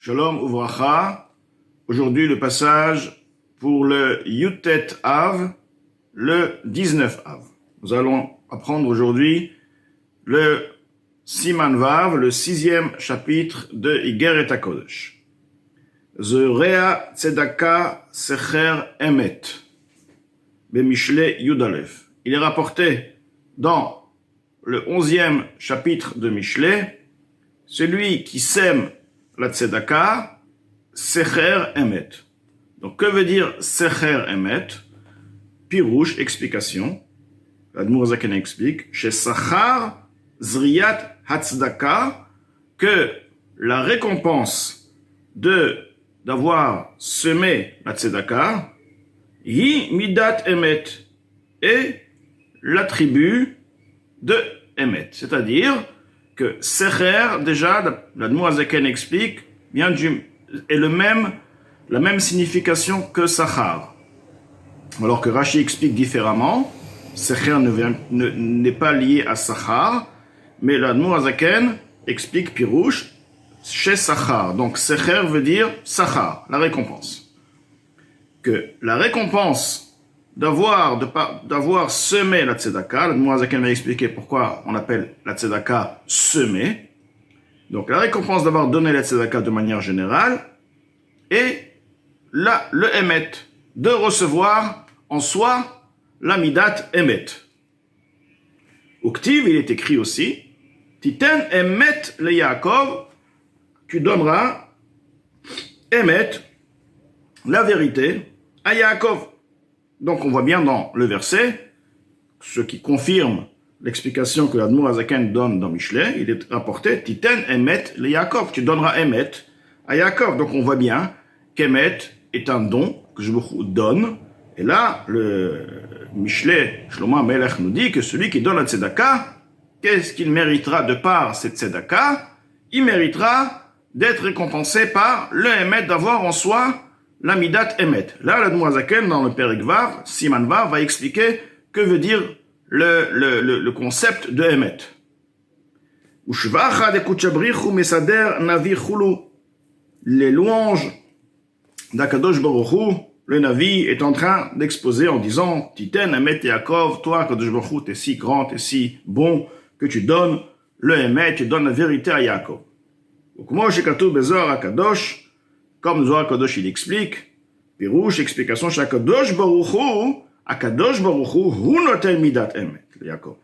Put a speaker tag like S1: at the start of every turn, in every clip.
S1: Shalom Uvracha. Aujourd'hui, le passage pour le Yutet Av, le 19 Av. Nous allons apprendre aujourd'hui le Siman Vav, le 6e chapitre de Igeret HaKodesh. Zerea Tzedaka Secher Emet, Bemishle Yudalef. Il est rapporté dans le 11e chapitre de Mishlé, celui qui sème la tzedaka, secher emet. Donc, que veut dire secher emet? Pirouche, explication. L'Admour Zaken explique, chez Sachar Zriyat Hatzdaka, que la récompense d'avoir semé la tzedaka, hi midat emet, est l'attribut de emet. C'est-à-dire que secher, déjà, l'Admour Zaken explique, est la même signification que sachar. Alors que Rashi explique différemment, secher n'est pas lié à sachar, mais l'Admour Zaken explique pirouche chez sachar. Donc secher veut dire sachar, la récompense. Que la récompense d'avoir semé la tzedaka, l'Admour Zaken m'a expliqué pourquoi on appelle la tzedaka semée. Donc la récompense d'avoir donné la tzedaka de manière générale et le emet, de recevoir en soi la midat emet. Uktiv, il est écrit aussi, Titen emet le Yaakov, tu donneras emet, la vérité, à Yaakov. Donc on voit bien dans le verset, ce qui confirme l'explication que l'Admour Zaken donne dans Mishlé, il est rapporté, Titen emet le Yaakov, tu donneras emet à Yaakov. Donc on voit bien qu'emet est un don que je vous donne. Et là, le Mishlé, Shlomo HaMelech nous dit que celui qui donne la tzedaka, qu'est-ce qu'il méritera de par cette tzedaka? Il méritera d'être récompensé par le emet, d'avoir en soi la midat emet. Là, l'Admour Zaken, dans le Perek Vav, Siman Vav, va expliquer que veut dire le concept de emet. Ushvacha de kuchabrichu mesader navi chulu. Les louanges d'Akadosh Baruch Hu, le Navi est en train d'exposer en disant, Titen emet Yaakov, toi, Akadosh Baruch Hu, t'es si grand, t'es si bon, que tu donnes le emet, tu donnes la vérité à Yaakov. Ukmo shekatu bezor Akadosh, comme Zohar Kadosh il explique, Pirouche, explication, Akadosh Baruch Hu, hu noten midat emet, Yaakov.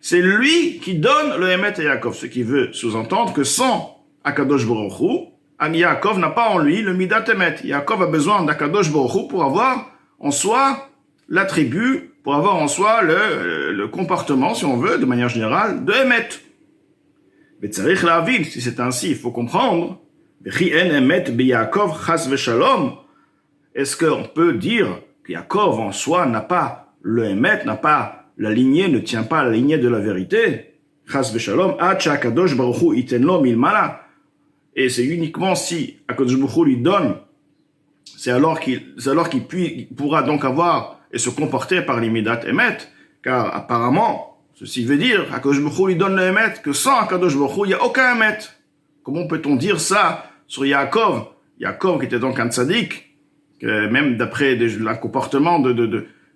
S1: C'est lui qui donne le emet à Yaakov, ce qui veut sous-entendre que sans Akadosh Baruch Hu, Yaakov n'a pas en lui le midat emet. Yaakov a besoin d'Akadosh Baruch Hu pour avoir en soi l'attribut, pour avoir en soi le comportement, si on veut, de manière générale, de emet. Mais tzarich la'avin, si c'est ainsi, il faut comprendre, est-ce qu'on peut dire que Yaakov en soi n'a pas le emet, n'a pas la lignée, ne tient pas la lignée de la vérité? Chas v'shalom, ad she'akadosh baruch hu iten lo milmala. Et c'est uniquement si Akadosh Baruch Hu lui donne, c'est alors qu'il pourra donc avoir et se comporter par l'imidat emet, car apparemment, ceci veut dire Akadosh Baruch Hu lui donne le emet, que sans Akadosh Baruch Hu, il n'y a aucun emet. Comment peut-on dire ça sur Yaakov? Yaakov qui était donc un tzaddik, que même d'après un comportement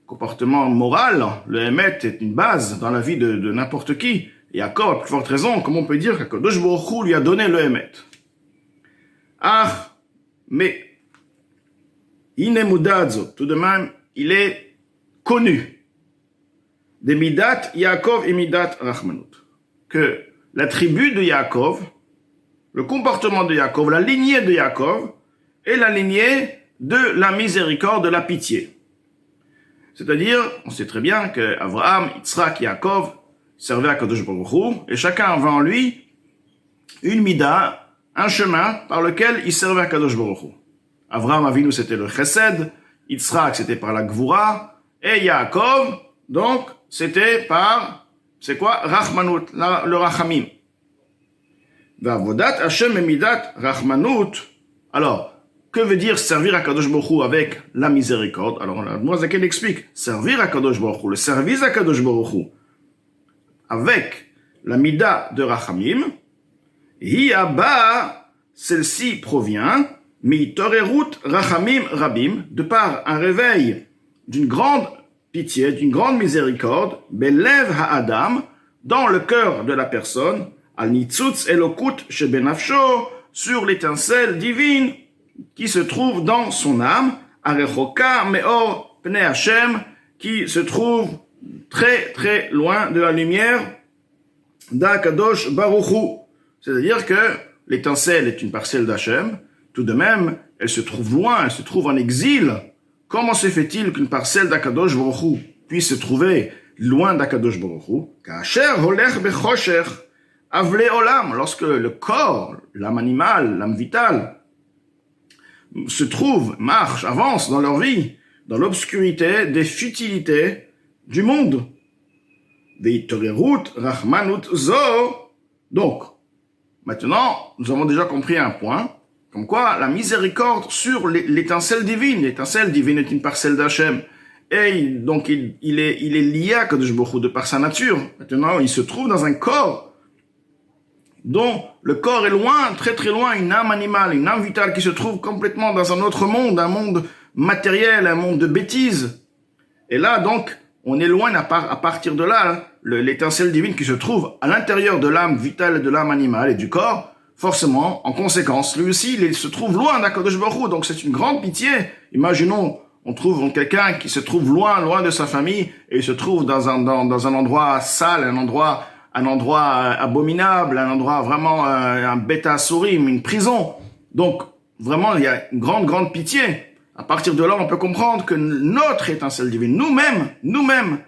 S1: comportement moral, le emet est une base dans la vie de n'importe qui. Yaakov, à plus forte raison, comment on peut dire qu'Akadosh Baruch Hu lui a donné le emet? Ah, mais Inemudadzo, tout de même, il est connu des midat Yaakov et midat Rachmanut, que l'attribut de Yaakov, le comportement de Yaakov, la lignée de Yaakov, est la lignée de la miséricorde, de la pitié. C'est-à-dire, on sait très bien que Abraham, Yitzhak, Yaakov servaient à Kadosh Baruch Hu, et chacun avait en lui une mida, un chemin par lequel il servait à Kadosh Baruch Hu. Abraham Avinu, c'était le chesed, Yitzhak, c'était par la gvura, et Yaakov, donc, c'était par, c'est quoi? Rachmanut, le rachamim. Vavodat Hashem emidat rachmanut. Alors, que veut dire servir à Kadosh Baruch Hu avec la miséricorde? Alors, l'Admour Zaken explique, servir à Kadosh Baruch Hu, le service à Kadosh Baruch Hu, avec la mida de rachamim, hi abba celle-ci provient, mi torerut rachamim rabim, de par un réveil d'une grande pitié, d'une grande miséricorde, belev ha'adam, dans le cœur de la personne, al nitzutz elokut shebenafsho, sur l'étincelle divine qui se trouve dans son âme, arechoka meor pnei Hashem, qui se trouve très très loin de la lumière d'Akadosh Baruch Hu. C'est-à-dire que l'étincelle est une parcelle d'Hachem, tout de même, elle se trouve loin, elle se trouve en exil. Comment se fait-il qu'une parcelle d'Akadosh Baruch Hu puisse se trouver loin d'Akadosh Baruch Hu? Ka'asher holech bechosher avle olam, lorsque le corps, l'âme animale, l'âme vitale, se trouve, marche, avance dans leur vie, dans l'obscurité des futilités du monde. Veitorerut rachmanut zo. Donc, maintenant, nous avons déjà compris un point, comme quoi la miséricorde sur l'étincelle divine est une parcelle d'Hachem, et donc il est lié à Kadosh Baruch Hu de par sa nature. Maintenant, il se trouve dans un corps dont le corps est loin, très très loin, une âme animale, une âme vitale qui se trouve complètement dans un autre monde, un monde matériel, un monde de bêtises. Et là, donc, on est loin à partir de là, l'étincelle divine qui se trouve à l'intérieur de l'âme vitale et de l'âme animale et du corps, forcément, en conséquence, lui aussi, il se trouve loin d'Akadosh Baruch Hu, donc c'est une grande pitié. Imaginons, on trouve quelqu'un qui se trouve loin de sa famille, et il se trouve dans un endroit sale, un endroit abominable, un endroit vraiment, un bêta sourim, une prison. Donc, vraiment, il y a une grande pitié. À partir de là, on peut comprendre que notre étincelle divine, nous-mêmes,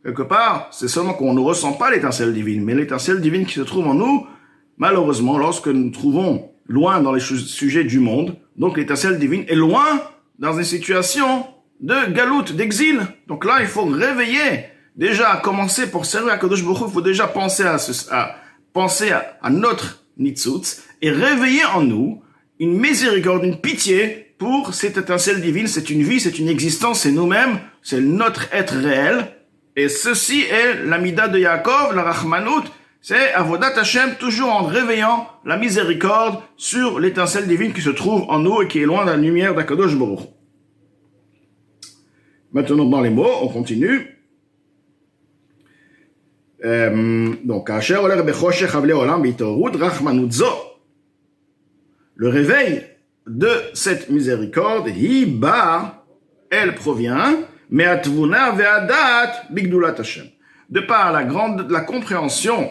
S1: quelque part, c'est seulement qu'on ne ressent pas l'étincelle divine, mais l'étincelle divine qui se trouve en nous, malheureusement, lorsque nous nous trouvons loin dans les sujets du monde, donc l'étincelle divine est loin dans une situation de galoute, d'exil. Donc là, il faut réveiller. Déjà, à commencer pour servir à Kadosh Baruch Hu, il faut déjà penser à notre nitzutz et réveiller en nous une miséricorde, une pitié pour cette étincelle divine. C'est une vie, c'est une existence, c'est nous-mêmes, c'est notre être réel. Et ceci est l'amida de Yaakov, la rachmanout, c'est avodat Hashem, toujours en réveillant la miséricorde sur l'étincelle divine qui se trouve en nous et qui est loin de la lumière d'Akadosh Baruch Hu. Maintenant, dans les mots, on continue. Donc, le réveil de cette miséricorde, elle provient, de par la compréhension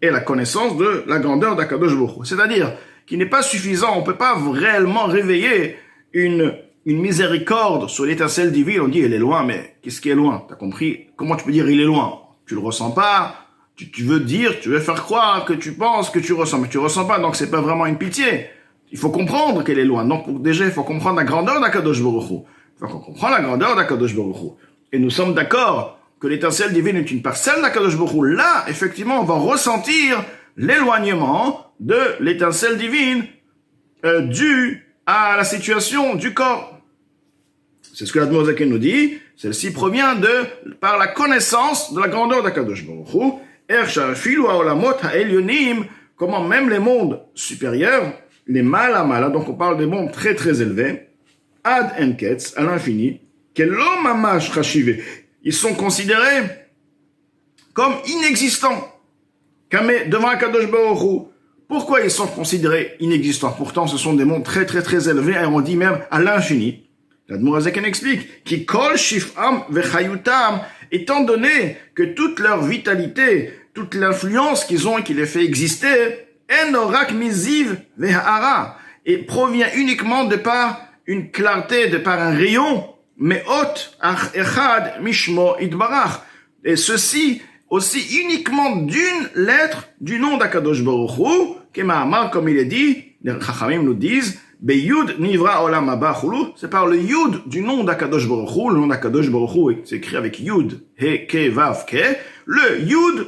S1: et la connaissance de la grandeur d'Akadosh Baruch Hu. C'est-à-dire qu'il n'est pas suffisant, on peut pas réellement réveiller une miséricorde sur l'étincelle divine. On dit elle est loin, mais qu'est-ce qui est loin? T'as compris? Comment tu peux dire il est loin? Tu le ressens pas, tu veux faire croire que tu penses que tu ressens, mais tu ressens pas, donc c'est pas vraiment une pitié. Il faut comprendre qu'elle est loin. Donc déjà, il faut comprendre la grandeur d'Akadosh Baruch Hu. Il faut qu'on comprenne la grandeur d'Akadosh Baruch Hu. Et nous sommes d'accord que l'étincelle divine est une parcelle d'Akadosh Baruch Hu. Là, effectivement, on va ressentir l'éloignement de l'étincelle divine due à la situation du corps. C'est ce que l'Admor Zaken nous dit. Celle-ci provient par la connaissance de la grandeur d'Akadosh Baruch Hu. Comment même les mondes supérieurs, les mala, donc on parle des mondes très très élevés, ad enketz, à l'infini, kello mamash chashive, ils sont considérés comme inexistants, devant Akadosh Baruch Hu. Pourquoi ils sont considérés inexistants? Pourtant, ce sont des mondes très très très élevés, et on dit même à l'infini. L'Admor HaZaken explique, ki kol shif'am vechayutam, étant donné que toute leur vitalité, toute l'influence qu'ils ont et qui les fait exister, enorak miziv vehara, et provient uniquement de par une clarté, de par un rayon, mais ot ach echad mishmo idbarach, et ceci aussi uniquement d'une lettre du nom d'Akadosh Baruch Hu, Kema'amar, comme il est dit, les Chachamim nous disent, Beyud nivra olam haba chulu, c'est par le Yud du nom d'Akadosh Baruch Hu. Le nom d'Akadosh Baruch Hu c'est écrit avec Yud, He, Ke, Vav, Ke. Le Yud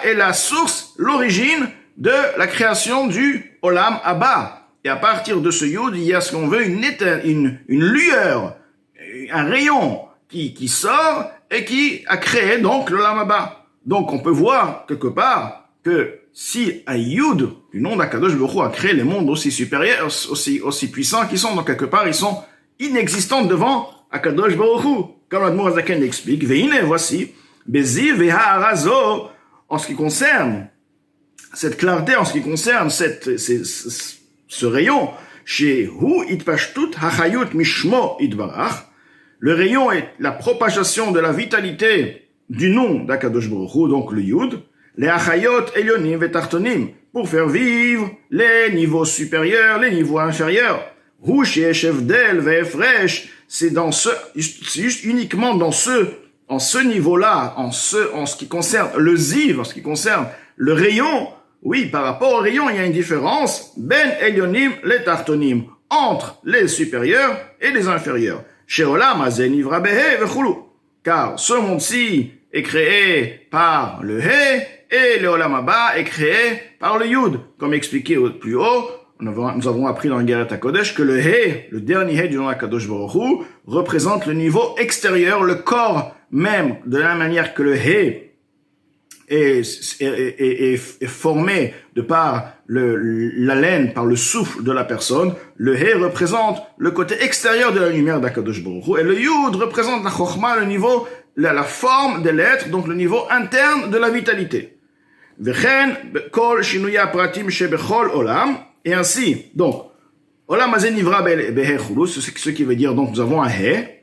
S1: est la source, l'origine de la création du olam haba. Et à partir de ce Yud, il y a ce qu'on veut, une lueur, un rayon qui sort et qui a créé donc l'olam haba. Donc on peut voir quelque part que si un Yud du nom d'Akadosh Baruch Hu a créé les mondes aussi supérieurs, aussi puissants qu'ils sont. Donc quelque part, ils sont inexistants devant Akadosh Baruch Hu. Comme l'Admour Azaken l'explique, Veine, voici, Bezi Veharazo, en ce qui concerne cette clarté, en ce qui concerne ce rayon, chez Hu Itpashtut Hachayut Mishmo Itbarach, le rayon est la propagation de la vitalité du nom d'Akadosh Baruch Hu, donc le Yud, les Achayot Elyonim Vetartonim, pour faire vivre les niveaux supérieurs, les niveaux inférieurs. Hu Sheyesh Evdel Ve'efresh, c'est juste uniquement en ce niveau-là, en ce qui concerne le Ziv, en ce qui concerne le rayon, oui, par rapport au rayon, il y a une différence, ben Elyonim les Tartonim, entre les supérieurs et les inférieurs. Sheolam Hazen Nivra Behe Vechulu, car ce monde-ci est créé par le He, et le Olam Haba est créé par le Yud. Comme expliqué plus haut, nous avons appris dans le Geret HaKodesh que le He, le dernier He du nom d'Akadosh Baruch Hu, représente le niveau extérieur, le corps même, de la même manière que le He est formé de par la laine, par le souffle de la personne. Le He représente le côté extérieur de la lumière d'Akadosh Baruch Hu, et le Yud représente la Chokhmah, le niveau, la forme de l'être, donc le niveau interne de la vitalité. Vechen kol shinuya pratim shebechol olam, et ainsi, donc, olam hazen nivra behe chulu, ce qui veut dire, donc, nous avons un He,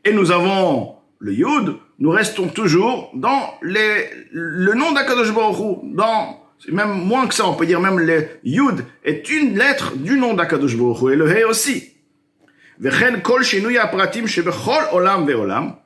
S1: et nous avons le Yud, nous restons toujours dans le nom d'Akadosh Baruch Hu, même moins que ça, on peut dire même le Yud est une lettre du nom d'Akadosh Baruch Hu, et le He aussi. Vechen kol shinuya pratim shebechol olam ve'olam,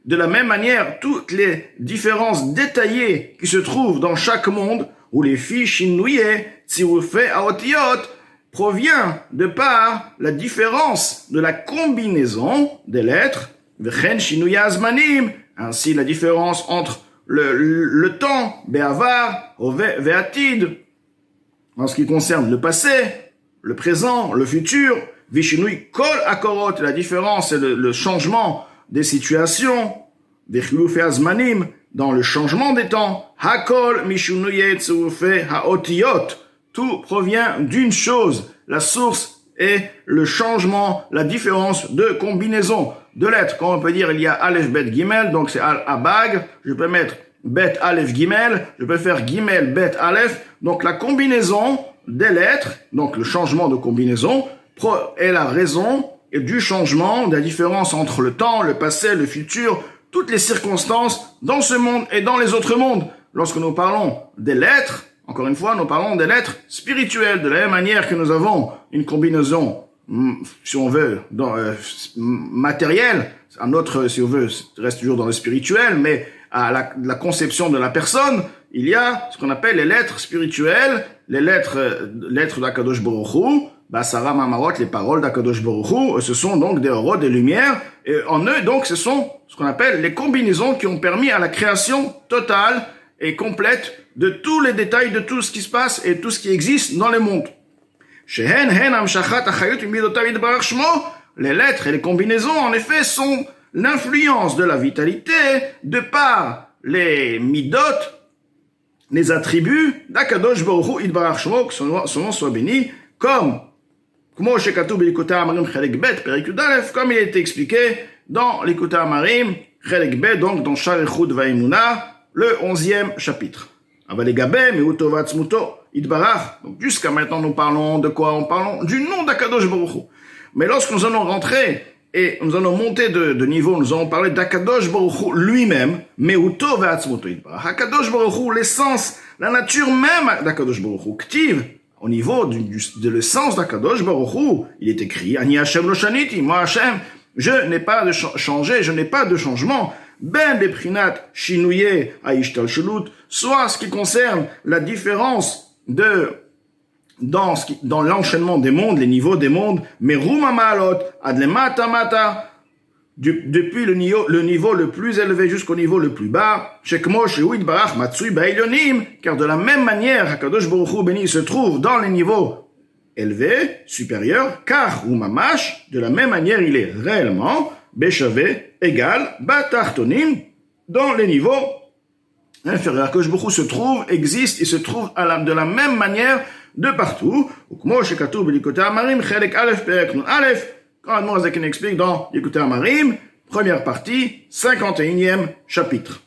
S1: de la même manière, toutes les différences détaillées qui se trouvent dans chaque monde, où les filles shinouye, tzirufé, aotiyot, provient de par la différence de la combinaison des lettres, vechen shinouya azmanim, ainsi la différence entre le temps, be'avar, ve'atid, en ce qui concerne le passé, le présent, le futur, vishinouy kol akorot, la différence et le changement des situations, des chilufé azmanim, dans le changement des temps, hakol mishunuye tzurufé haotiyot, tout provient d'une chose, la source est le changement, la différence de combinaison de lettres. Comme on peut dire, il y a Aleph, Bet, Gimel, donc c'est Abag, je peux mettre Bet, Aleph, Gimel, je peux faire Gimel, Bet, Aleph, donc la combinaison des lettres, donc le changement de combinaison, est la raison et du changement, de la différence entre le temps, le passé, le futur, toutes les circonstances dans ce monde et dans les autres mondes. Lorsque nous parlons des lettres, encore une fois, nous parlons des lettres spirituelles, de la même manière que nous avons une combinaison, si on veut, matérielle, un autre, si on veut, reste toujours dans le spirituel, mais à la conception de la personne, il y a ce qu'on appelle les lettres spirituelles, les lettres d'Akadosh Baruch Hu, Basara Mamarot, les paroles d'Akadosh Baruch Hu, ce sont donc des orot, des lumières, et en eux, donc, ce sont ce qu'on appelle les combinaisons qui ont permis à la création totale et complète de tous les détails de tout ce qui se passe et tout ce qui existe dans le monde. Les lettres et les combinaisons, en effet, sont l'influence de la vitalité de par les midot, les attributs d'Akadosh Baruch Hu Yitbarach Shmo, que son nom soit béni, comme il a été expliqué dans l'Ikutei Amarim, Chelek Bet, donc dans Sharichut Va'imuna, le 11e chapitre. Avalegabé, Meuto Vatzmuto, Yitbarach. Donc jusqu'à maintenant, nous parlons de quoi? Nous parlons du nom d'Akadosh Baruch Hu. Mais lorsque nous allons rentrer et nous allons monter de niveau, nous allons parler d'Akadosh Baruch Hu lui-même, Meuto Vatzmuto Yitbarach. Akadosh Baruch Hu, l'essence, la nature même d'Akadosh Baruch Hu, Ktiv. Au niveau de l'essence d'Akadosh Baruch Hu, il est écrit, Ani Hashem lo shaniti, moi Hashem, je n'ai pas de changé, je n'ai pas de changement, ben beprinat shinouye aishtal shulut, soit ce qui concerne la différence dans l'enchaînement des mondes, les niveaux des mondes, mais ruma maalot, adlemata mata, depuis le niveau le plus élevé jusqu'au niveau le plus bas, Shekmo Shehu Yitbarach Matsui Ba'ilyonim, car de la même manière, Hakadosh Baruch Hu béni se trouve dans les niveaux élevés, supérieurs, car ou mamash, de la même manière, il est réellement Beshavé, égal, Batartonim, dans les niveaux inférieur. Que Baruch Hu se trouve, existe et se trouve de la même manière de partout. Quand Admorazaken explique dans Likutei Amarim, première partie, 51e chapitre.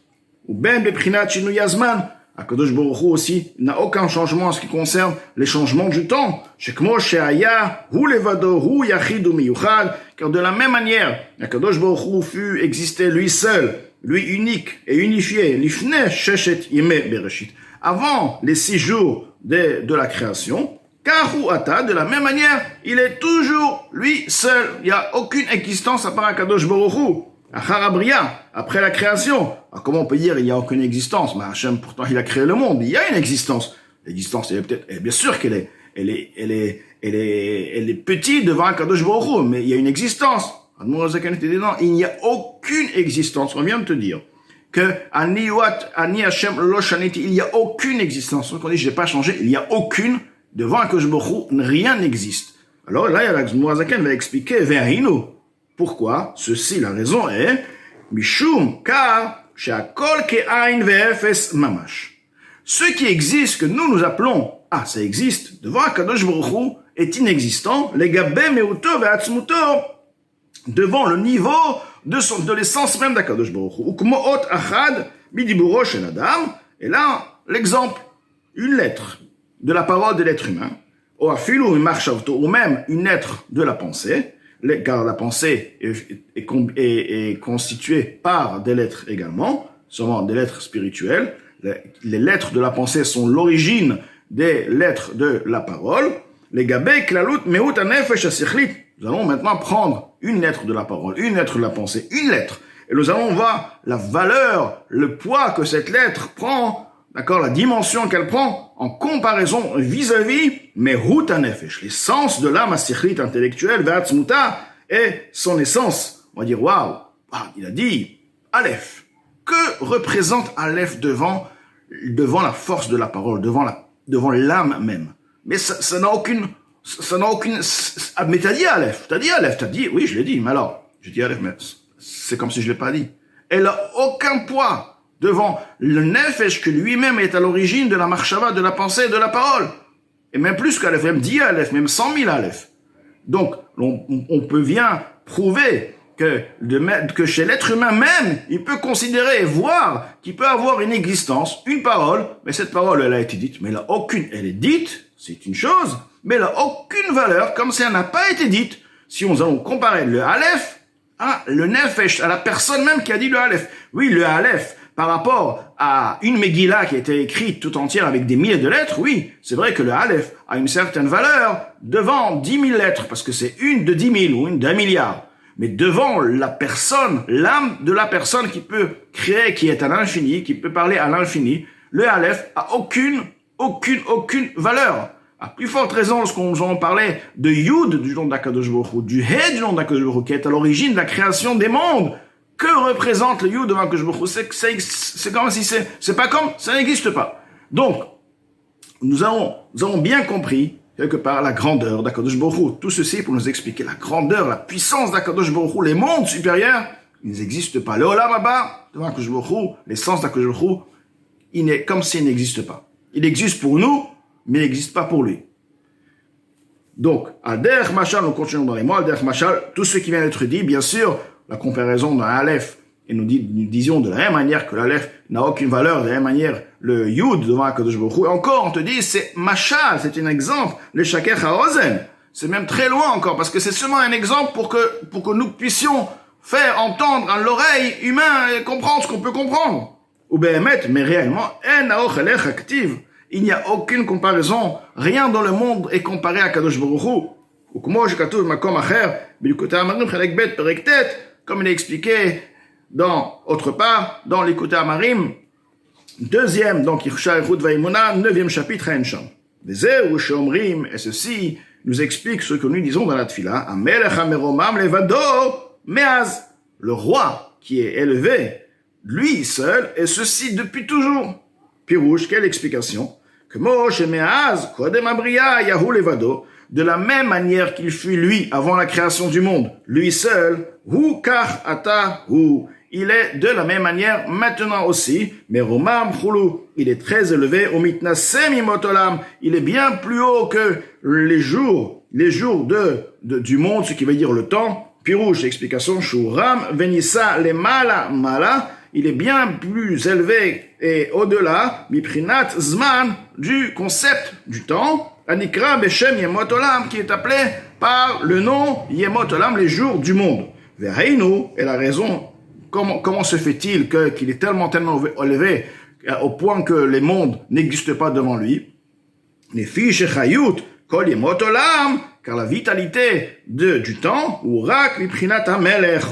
S1: Ou ben beprinat shinui hazman. Akadosh Baruch Hu aussi n'a aucun changement en ce qui concerne les changements du temps. Shekmo she'aya hu levado hu yachid umiyuchad. Car de la même manière, Akadosh Baruch Hu fut existé lui seul, lui unique et unifié, lifnei sheshet yemei bereshit, avant les 6 jours de la création. Kahu ata, de la même manière, il est toujours lui seul. Il n'y a aucune existence à part Akadosh Baruch Hu. Acharabriya, après la création. Alors comment on peut dire il n'y a aucune existence? Mais Hachem, pourtant, il a créé le monde. Il y a une existence. L'existence, elle est peut-être, bien sûr qu'elle est petite devant Akadosh Baruch Hu, mais il y a une existence. Admorazaken te dit non, il n'y a aucune existence. On vient de te dire que Ani Hachem lo shaniti, il n'y a aucune existence. Donc on dit j'ai pas changé, il n'y a aucune. Devant Akadosh Baruch Hu, rien n'existe. Alors là, Admorazaken va expliquer Ve'ahinu. Pourquoi? Ceci, la raison est Mishum, car she'akol ke'ain ve'efes mamash. Ce qui existe, que nous appelons, ça existe, devant Akadosh Baruch Hu, est inexistant, legabe meuto ve'atzmuto, devant le niveau de l'essence même d'Akadosh Baruch Hu. Ukmo ot achad midiburo shel adam. Et là, l'exemple, une lettre de la parole de l'être humain, ou afilu mimachshavto, ou même une lettre de la pensée, car la pensée est constituée par des lettres également, seulement des lettres spirituelles. Les lettres de la pensée sont l'origine des lettres de la parole. Les gabé klalut meut anefesh asichlit. Nous allons maintenant prendre une lettre de la parole, une lettre de la pensée, une lettre, et nous allons voir la valeur, le poids que cette lettre prend, d'accord, la dimension qu'elle prend en comparaison vis-à-vis meut anefesh, l'essence de l'âme asichlit intellectuelle, ve'atzmuta, et son essence. On va dire waouh, il a dit Aleph. Que représente Aleph devant la force de la parole, devant l'âme même? Mais ça n'a aucune, mais t'as dit Aleph, oui, je l'ai dit, mais alors, j'ai dit Aleph, mais c'est comme si je l'ai pas dit. Elle a aucun poids devant le nefesh que lui-même est à l'origine de la marshava, de la pensée, de la parole. Et même plus qu'Aleph, même 10 Aleph, même 100 000 Aleph. Donc, on peut bien prouver que chez l'être humain même, il peut considérer et voir qu'il peut avoir une existence, une parole, mais cette parole, elle a été dite, mais elle est dite, c'est une chose, mais elle n'a aucune valeur, comme si elle n'a pas été dite. Si nous allons comparer le Aleph à le Nefesh, à la personne même qui a dit le Aleph. Oui, le Aleph, par rapport à une Megillah qui a été écrite tout entière avec des milliers de lettres, oui, c'est vrai que le Aleph a une certaine valeur devant 10 000 lettres, parce que c'est une de 10 000 ou une d'1 milliard. Mais devant la personne, l'âme de la personne qui peut créer, qui est à l'infini, qui peut parler à l'infini, le Aleph a aucune valeur. À plus forte raison, lorsqu'on en parlait de Yud du nom d'Akadosh Baruch Hu, du He du nom d'Akadosh Baruch Hu, qui est à l'origine de la création des mondes. Que représente le Yud devant Akadosh Baruch Hu? C'est comme si c'est pas comme, ça n'existe pas. Donc, nous avons bien compris, quelque part, la grandeur d'Akadosh Baruch Hu. Tout ceci pour nous expliquer la grandeur, la puissance d'Akadosh Baruch Hu, les mondes supérieurs, ils n'existent pas. Le Olam Haba, devant Akadosh Baruch Hu, l'essence d'Akadosh Baruch Hu, il est comme s'il n'existe pas. Il existe pour nous, mais il n'existe pas pour lui. Donc, à Der Machal, nous continuons dans les mots, à Der Machal, tout ce qui vient d'être dit, bien sûr, la comparaison d'un Aleph, et nous disions de la même manière que l'Aleph n'a aucune valeur, de la même manière, le Yud devant Akadosh Baruch Hu, et encore, on te dit, c'est Machal, c'est un exemple, le Shaker HaOzen. C'est même très loin encore, parce que c'est seulement un exemple pour que nous puissions faire entendre à l'oreille humaine et comprendre ce qu'on peut comprendre. Ou Behemet, mais réellement, En Aochelech active. Il n'y a aucune comparaison. Rien dans le monde est comparé à Kadosh Baruch Hu. Ou comme je katuv makom acher, Likutei Amarim chelek bet perek tet, comme il est expliqué autre part, dans Likutei Amarim, deuxième, donc Irsha Echut Vaimuna, 9e chapitre, Ensham. Vezeu sheomrim, et ceci nous explique ce que nous disons dans la Tfila, Amelech hameromam levado meaz, le roi qui est élevé, lui seul, et ceci depuis toujours. Pirouche, quelle explication? Que Moshe Meaz, Kodem Abriya, Yahu Levado, de la même manière qu'il fut lui avant la création du monde, lui seul, Hu Kach Ata Hu, il est de la même manière maintenant aussi. Mais Romam Choulou, il est très élevé. Au mitnasem imotolam, il est bien plus haut que les jours du monde, ce qui veut dire le temps. Pirouche, explication, Shuram, Venissa, les mala, il est bien plus élevé et au-delà, Miprinat Zman, du concept du temps, Anikra Beshem Yemot Olam, qui est appelé par le nom Yemot Olam, les jours du monde. Vereinu, et la raison, comment se fait-il qu'il est tellement élevé au point que les mondes n'existent pas devant lui? Les fiches Chayut, Kol Yemot Olam, car la vitalité du temps, ou Rak Miprinat Amelech,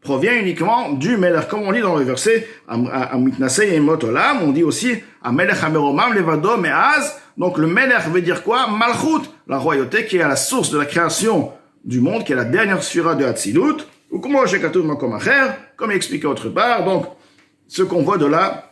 S1: provient uniquement du Melech. Comme on dit dans le verset, Amitnasei Yemot Olam, on dit aussi, Amelech Ameromam Levado Meaz. Donc le Melech veut dire quoi? Malchut, la royauté qui est à la source de la création du monde, qui est la dernière sphira de Hatzilut, ou comme expliqué autre part. Donc, ce qu'on voit de là,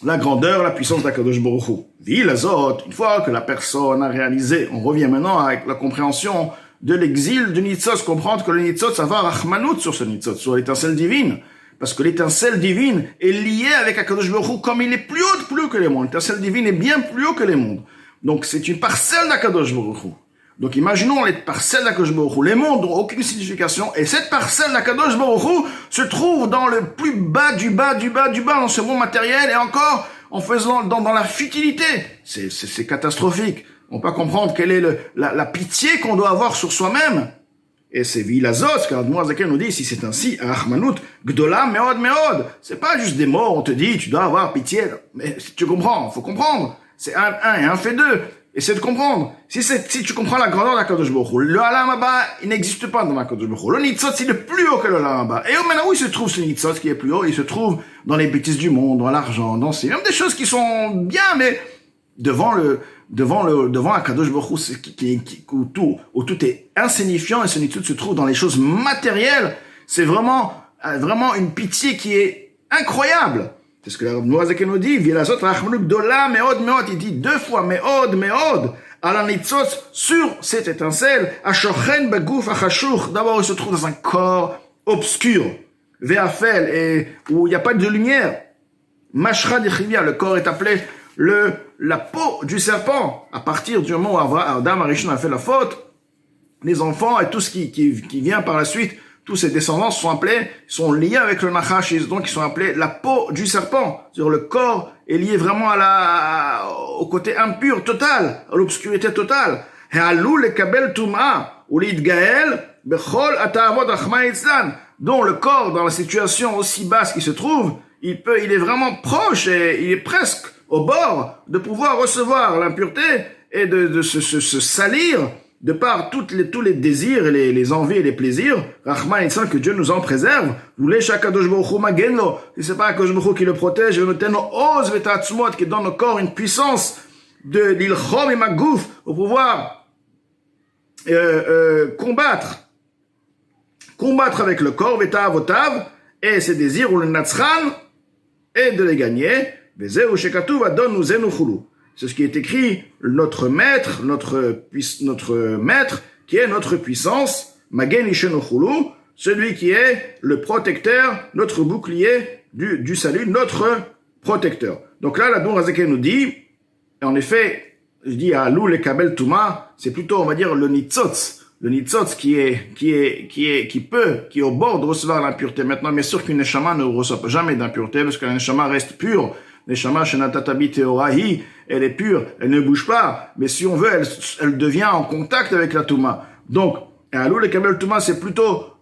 S1: la grandeur, la puissance d'Akadosh Baruch Hu. Vilazot, une fois que la personne a réalisé, on revient maintenant avec la compréhension de l'exil du Nitzot, comprendre que le Nitzot, ça va Rachmanout sur ce Nitzot, sur l'étincelle divine. Parce que l'étincelle divine est liée avec Akadosh Baruch Hu, comme il est plus haut que les mondes. L'étincelle divine est bien plus haut que les mondes. Donc c'est une parcelle d'Akadosh Baruch Hu. Donc imaginons les parcelles d'Akadosh Baruch Hu. Les mondes n'ont aucune signification. Et cette parcelle d'Akadosh Baruch Hu se trouve dans le plus bas du bas dans ce monde matériel, et encore en faisant dans la futilité. C'est catastrophique. On peut pas comprendre quelle est la pitié qu'on doit avoir sur soi-même. Et c'est Vilazos, car Mourazakel nous dit, si c'est ainsi, Ahmanout, Gdola, Meod. C'est pas juste des mots, on te dit, tu dois avoir pitié. Mais tu comprends, faut comprendre. C'est un et un fait deux. Essaie de comprendre. Si tu comprends la grandeur d'Akadosh Baruch Hu, le Olam Haba, il n'existe pas dans l'Akadosh Baruch Hu. Le Nitzot, c'est le plus haut que le Olam Haba. Et maintenant, où il se trouve ce Nitzot qui est plus haut? Il se trouve dans les bêtises du monde, dans l'argent, dans même des choses qui sont bien, mais devant Akadosh Baruch Hu, où tout est insignifiant, et ce Nitzot se trouve dans les choses matérielles. C'est vraiment une pitié qui est incroyable. C'est ce que la Noazeke nous dit, Vilazot Rachmanuk Dola Meod, il dit deux fois Meod, à la Nitzot, sur cette étincelle, Ashochen Bagouf Achashur, d'abord il se trouve dans un corps obscur, Ve'afel, et où il n'y a pas de lumière. Mashra Dechivia, le corps est appelé la peau du serpent. À partir du moment où Adam Arishon a fait la faute, les enfants et tout ce qui vient par la suite, tous ces descendants sont liés avec le Nachash, donc ils sont appelés la peau du serpent. C'est-à-dire le corps est lié vraiment au côté impur total, à l'obscurité totale. Dont le corps, dans la situation aussi basse qu'il se trouve, il est vraiment proche et il est presque au bord de pouvoir recevoir l'impureté et de se salir de par tous les désirs et les envies et les plaisirs. Rahman et que Dieu nous en préserve. Voulez Shakadosh Baruch Hu magenlo. Si c'est pas Akadosh Baruch Hu qui le protège, oz vetatzmot, qui donne au corps une puissance de l'ilchom et magouf au pouvoir combattre avec le corps, vetavotav, et ses désirs, ou le natzran, et de les gagner. Vezeu shekatuv adon nous zenu. C'est ce qui est écrit, notre maître, qui est notre puissance, Magen Ishenu Chulu, celui qui est le protecteur, notre bouclier du salut, notre protecteur. Donc là, la Dour Hazeke nous dit, et en effet, je dis à Alou le Kabel Touma, c'est plutôt, on va dire, le Nitzotz qui est au bord de recevoir l'impureté. Maintenant, bien sûr qu'une Neshama ne reçoit jamais d'impureté, parce que la Neshama reste pure. Neshama Shenatatabi Teorahi, elle est pure, elle ne bouge pas. Mais si on veut, elle devient en contact avec la Touma. Donc, Alou le Kabel Touma, c'est plutôt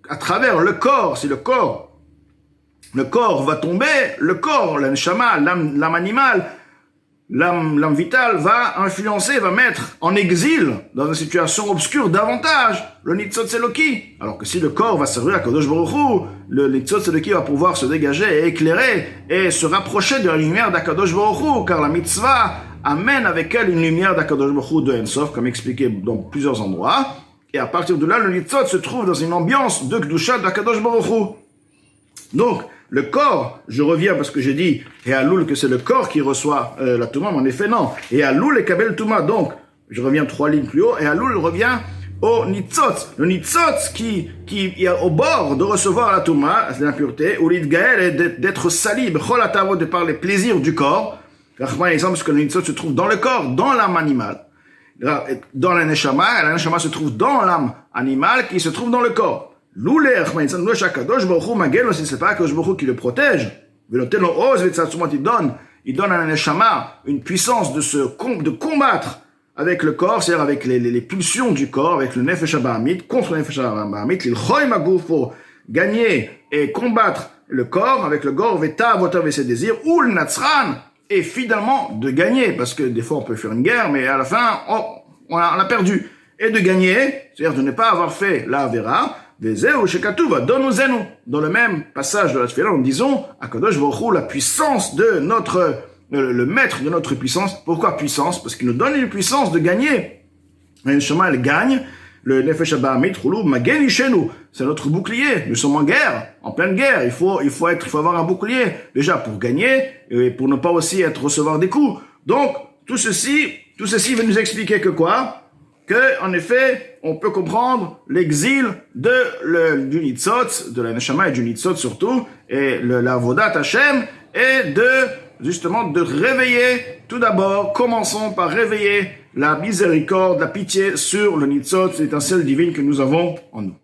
S1: à travers le corps. Si le corps va tomber, la Neshama, l'âme animale, l'âme vitale va influencer, va mettre en exil, dans une situation obscure, davantage le Nitzot Seloki. Alors que si le corps va servir à Kadosh Baruch Hu, le Nitzot Seloki va pouvoir se dégager et éclairer et se rapprocher de la lumière d'Akadosh Baruch Hu, car la mitzvah amène avec elle une lumière d'Akadosh Baruch Hu de Ensof, comme expliqué dans plusieurs endroits. Et à partir de là, le Nitzot se trouve dans une ambiance de Kedusha d'Akadosh Baruch Hu. Donc, le corps, je reviens parce que j'ai dit, et Aloul, que c'est le corps qui reçoit la Touma, mais en effet non. Et Aloul et Kabel Touma, donc, je reviens 3 lignes plus haut, et Aloul revient au nitzot. Le nitzot qui est au bord de recevoir la touma, l'impureté, ou l'idgaël est d'être sali, de par les plaisirs du corps. Par exemple, parce que le nitzot se trouve dans le corps, dans l'âme animale. Dans la neshama se trouve dans l'âme animale qui se trouve dans le corps. L'oulé, c'est pas que Baruch qui le protège. Il donne à la neshama une puissance de combattre avec le corps, c'est-à-dire avec les pulsions du corps, avec le nefesh habahamit, contre le nefesh habahamit, l'ilchoy maguf pour gagner et combattre le corps, avec le corps, veta, votav et ses désirs, ou le natsran, et finalement de gagner, parce que des fois on peut faire une guerre, mais à la fin, on a perdu. Et de gagner, c'est-à-dire de ne pas avoir fait la avera, dans le même passage de la Tfila, nous disons, Akadosh Baruch Hu, la puissance de le maître de notre puissance. Pourquoi puissance? Parce qu'il nous donne une puissance de gagner. Le chemin, elle gagne. Le Nefesh Habahamit, Roulou, Magen Ishenu. C'est notre bouclier. Nous sommes en guerre, en pleine guerre. Il faut avoir un bouclier. Déjà, pour gagner, et pour ne pas aussi recevoir des coups. Donc, tout ceci va nous expliquer que quoi? Que, en effet, on peut comprendre l'exil du Nitzot, de la Neshama et du Nitzot surtout, et la Vodat Hashem, et justement, de réveiller, tout d'abord, commençons par réveiller la miséricorde, la pitié sur le Nitzot, l'étincelle divine que nous avons en nous.